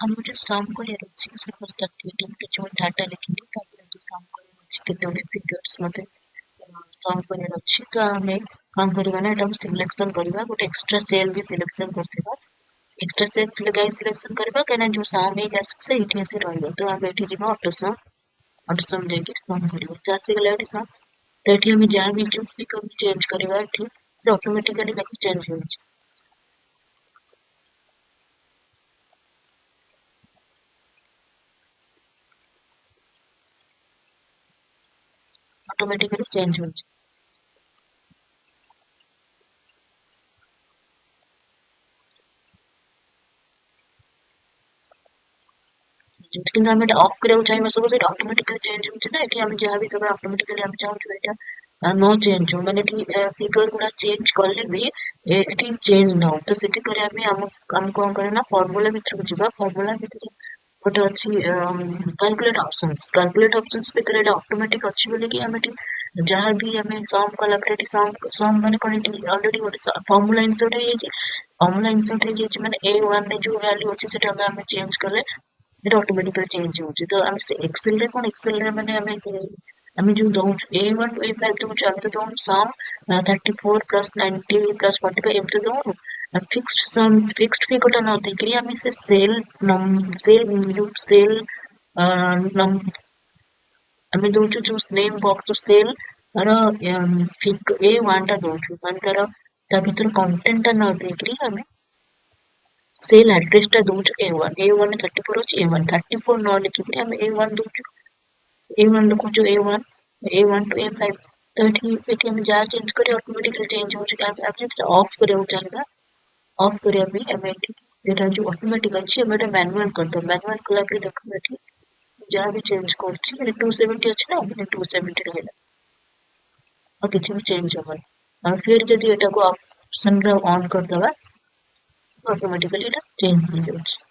हमको सम करियर अछि सपोज 38 के जो डाटा लिखिली तापर जो सम करियर अछि केते गुडे फिगर्स मते सम करियर अछि तो हमें काम करबा ना एटा सिलेक्शन करबा गोटे एक्स्ट्रा सेल भी सिलेक्शन करथिबा एक्स्ट्रा सेल सिलेक्शन करबा केना जो सम हे जास से इठी आसी रहइबो तो हम एठी जिबो ऑटो सम जाके सम करिबो तो आसी गला एठी सम तो एठी हम जहाँ भी जो क्लिक चेंज करबा एठी से ऑटोमेटिकली देखो चेंज हो ऑटोमेटिकली चेंज हो କିନ୍ତୁ ଆମେ ଏଟା ଅଫ୍ କରିବାକୁ ଚାହିଁବା ସବୁ ସେଇଟା ଅଟୋମେଟିକାଲି ଚେଞ୍ଜ ହଉଛି ନା ଏଠି ଆମେ ଯାହା ବି କରିବା ଅଟୋମେଟିକାଲି ଆମେ ଚାହୁଁଛୁ ଏଇଟା ନ ଚେଞ୍ଜ ହଉ ମାନେ ଏଠି ଫିଗର ଗୁଡା ଚେଞ୍ଜ କଲେ ବି ଏଠି ଚେଞ୍ଜ ନ ହଉ ତ ସେଠି କରିବା ପାଇଁ ଆମେ କଣ କରିବା ନା ଫର୍ମୁଲା ଭିତରକୁ ଯିବା ଫର୍ମୁଲା ଭିତରେ ଗୋଟେ ଅଛି କାଲକୁଲେଟ ଅପସନ୍ସ ଭିତରେ ଏଟା ଅଟୋମେଟିକ ଅଛି ବୋଲିକି ଆମେ ଏଠି ଯାହା ବି ଆମେ ସମ୍ କଲା ପରେ ଏଠି ସମ୍ ମାନେ କଣ ଏଠି ଅଲରେଡି ଗୋଟେ ଫର୍ମୁଲା ଇନସର୍ଟ ହେଇଯାଇଛି ଫର୍ମୁଲା ଇନସର୍ଟ ହେଇଯାଇଛି ମାନେ A1 ରେ ଯୋଉ ଭ୍ୟାଲୁ ଅଛି ସେଟା ଆମେ ଚେଞ୍ଜ କଲେ এটা অটোমেটিক্যালি চেঞ্জ হচ্ছে তো আমি ସେ ଏକ୍ସେଲ ରେ କଣ ଏକ୍ସେଲ ରେ ମାନେ ଆମେ ଯୋଉ ଦଉଛୁ A1 to A5 ଦଉଛୁ ଆମେ ତ ଦଉଛୁ ସମ୍ 34 ପ୍ଲସ୍ 90 ପ୍ଲସ୍ 45 ଏମିତି ଦଉନୁ ଫିକ୍ସଡ ସମ୍ ଫିକ୍ସଡ ଫିଗର ଟା ନ ଦେଇକିରି ଆମେ ସେ ସେଲ ଆମେ ଦଉଛୁ ଯୋଉ ନେମ୍ ବକ୍ସ ସେଲ ତାର A1 ଟା ଦଉଛୁ ମାନେ ତାର ତା ଭିତର କଣ୍ଟେଣ୍ଟ ଟା ନ ଦେଇକିରି ଆମେ सेल एड्रेस टा दउछु A1 34 ଅଛି A1 34 ନ लिखिकरी ଆମେ A1 दउछु A1 लिखुଛୁ A1 to A5 तो एठी हम जहाँ चेंज करे ऑटोमेटिकली चेंज हो चुका है आप जब ऑफ କରିବାକୁ ଚାହିଁବା ऑफ କରିବା ପାଇଁ ଆମେ ଏଠି ଏटा जो ऑटोमेटिक ଅଛି ଆମେ ଏଟା मैनुअल करदो मैनुअल कला पे देखो एठी जहाँ भी चेंज करछि एटा 270 ଅଛି ना एटा 270 ରହିଲା ଆଉ କିଛି ବି ଚେଞ୍ଜ ହବନି ଆଉ फिर ଯଦି ଏଟାକୁ ऑप्शन ରେ ऑन କରିदବା ऑटोमेटिकली एटा चेंज हो जाଉଛି